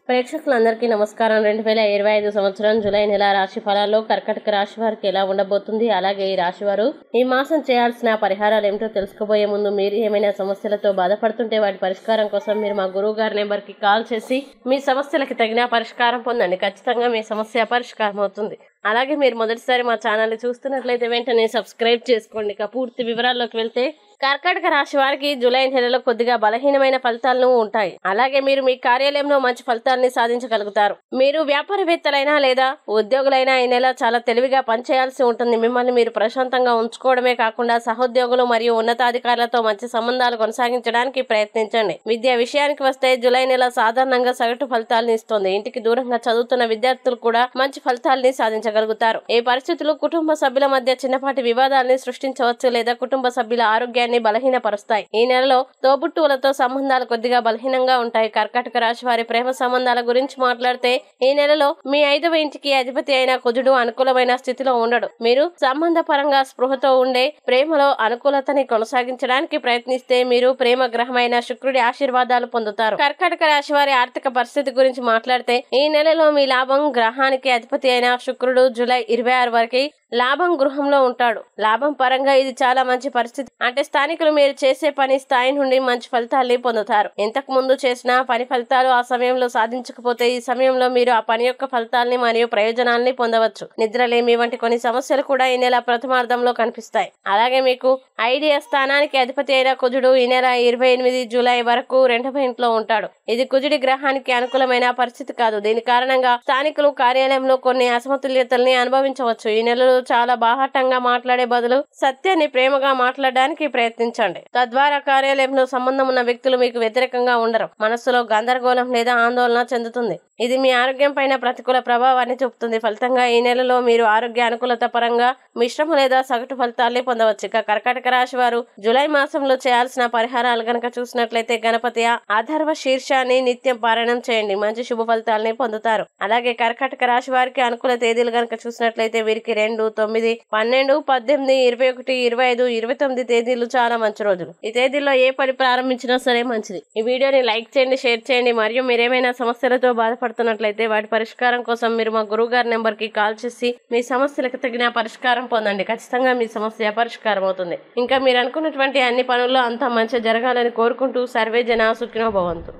ప్రేక్షకులందరికీ నమస్కారం. 2025 సంవత్సరం జూలై నెల రాశి ఫలాల్లో కర్కాటక రాశి వారికి ఎలా ఉండబోతుంది, అలాగే ఈ రాశి వారు ఈ మాసం చేయాల్సిన పరిహారాలు ఏమిటో తెలుసుకోబోయే ముందు మీరు ఏమైనా సమస్యలతో బాధపడుతుంటే వాటి పరిష్కారం కోసం మీరు మా గురువు గారి నెంబర్కి కాల్ చేసి మీ సమస్యలకి తగిన పరిష్కారం పొందండి. ఖచ్చితంగా మీ సమస్య పరిష్కారం అవుతుంది. అలాగే మీరు మొదటిసారి మా ఛానల్ని చూస్తున్నట్లయితే వెంటనే సబ్స్క్రైబ్ చేసుకోండి. ఇక పూర్తి వివరాల్లోకి వెళ్తే కర్కాటక రాశి వారికి జూలై నెలలో కొద్దిగా బలహీనమైన ఫలితాలను ఉంటాయి. అలాగే మీరు మీ కార్యాలయంలో మంచి ఫలితాలని సాధించగలుగుతారు. మీరు వ్యాపారవేత్తలైనా లేదా ఉద్యోగులైనా ఈ నెల చాలా తెలివిగా పనిచేయాల్సి ఉంటుంది. మిమ్మల్ని మీరు ప్రశాంతంగా ఉంచుకోవడమే కాకుండా సహోద్యోగులు మరియు ఉన్నతాధికారులతో మంచి సంబంధాలు కొనసాగించడానికి ప్రయత్నించండి. విద్యా విషయానికి వస్తే జూలై నెల సాధారణంగా సగటు ఫలితాలను ఇస్తుంది. ఇంటికి దూరంగా చదువుతున్న విద్యార్థులు కూడా మంచి ఫలితాలని సాధించగలుగుతారు. ఈ పరిస్థితులు కుటుంబ సభ్యుల మధ్య చిన్నపాటి వివాదాలని సృష్టించవచ్చు లేదా కుటుంబ సభ్యుల ఆరోగ్యాన్ని బలహీనపరుస్తాయి. ఈ నెలలో తోబుట్టువులతో సంబంధాలు కొద్దిగా బలహీనంగా ఉంటాయి. కర్కాటక రాశి వారి ప్రేమ సంబంధాల గురించి మాట్లాడితే ఈ నెలలో మీ 5వ ఇంటికి అధిపతి అయిన కుజుడు అనుకూలమైన స్థితిలో ఉండడు. మీరు సంబంధ పరంగా స్పృహతో ఉండే ప్రేమలో అనుకూలతని కొనసాగించడానికి ప్రయత్నిస్తే మీరు ప్రేమ గ్రహమైన శుక్రుడి ఆశీర్వాదాలు పొందుతారు. కర్కాటక రాశి వారి ఆర్థిక పరిస్థితి గురించి మాట్లాడితే ఈ నెలలో మీ లాభం గ్రహానికి అధిపతి అయిన శుక్రుడు జూలై 26 వరకు లాభం గృహంలో ఉంటాడు. లాభం పరంగా ఇది చాలా మంచి పరిస్థితి. అంటే స్థానికులు మీరు చేసే పని స్థాయి నుండి మంచి ఫలితాల్ని పొందుతారు. ఇంతకు ముందు చేసిన పని ఫలితాలు ఆ సమయంలో సాధించకపోతే ఈ సమయంలో మీరు ఆ పని యొక్క ఫలితాల్ని మరియు ప్రయోజనాల్ని పొందవచ్చు. నిద్రలేమి వంటి కొన్ని సమస్యలు కూడా ఈ నెల ప్రథమార్థంలో కనిపిస్తాయి. అలాగే మీకు ఐడియా స్థానానికి అధిపతి అయిన కుజుడు ఈ నెల 28 జూలై వరకు 2వ ఇంట్లో ఉంటాడు. ఇది కుజుడి గ్రహానికి అనుకూలమైన పరిస్థితి కాదు. దీని కారణంగా స్థానికులు కార్యాలయంలో కొన్ని అసమతుల్యతల్ని అనుభవించవచ్చు. ఈ నెలలో చాలా బాహాటంగా మాట్లాడే బదులు సత్యాన్ని ప్రేమగా మాట్లాడడానికి ప్రయత్నించండి. తద్వారా కార్యాలయంలో సంబంధం ఉన్న వ్యక్తులు మీకు వ్యతిరేకంగా ఉండరు. మనస్సులో గందరగోళం లేదా ఆందోళన చెందుతుంది. ఇది మీ ఆరోగ్యం పైన ప్రతికూల ప్రభావాన్ని చూపుతుంది. ఫలితంగా ఈ నెలలో మీరు ఆరోగ్య అనుకూలత పరంగా మిశ్రమ లేదా సగటు ఫలితాల్ని పొందవచ్చు. ఇక కర్కాటక రాశి వారు జూలై మాసంలో చేయాల్సిన పరిహారాలు గనక చూసినట్లయితే గణపతి అథర్వ శీర్షాన్ని నిత్యం పారాయణం చేయండి. మంచి శుభ ఫలితాలని పొందుతారు. అలాగే కర్కాటక రాశి వారికి అనుకూల తేదీలు గనక చూసినట్లయితే వీరికి 2, 9, 12, 18, 21, 25, 29 తేదీలు చాలా మంచి రోజులు. ఈ తేదీల్లో ఏ పని ప్రారంభించినా సరే మంచిది. ఈ వీడియోని లైక్ చేయండి, షేర్ చేయండి. మరియు మీరేమైనా సమస్యలతో బాధపడుతున్నట్లయితే వాటి పరిష్కారం కోసం మీరు మా గురువు గారి నెంబర్ కి కాల్ చేసి మీ సమస్యలకు తగిన పరిష్కారం పొందండి. ఖచ్చితంగా మీ సమస్య పరిష్కారం అవుతుంది. ఇంకా మీరు అనుకున్నటువంటి అన్ని పనుల్లో అంతా మంచి జరగాలని కోరుకుంటూ సర్వే జన సుఖినో భవంతు.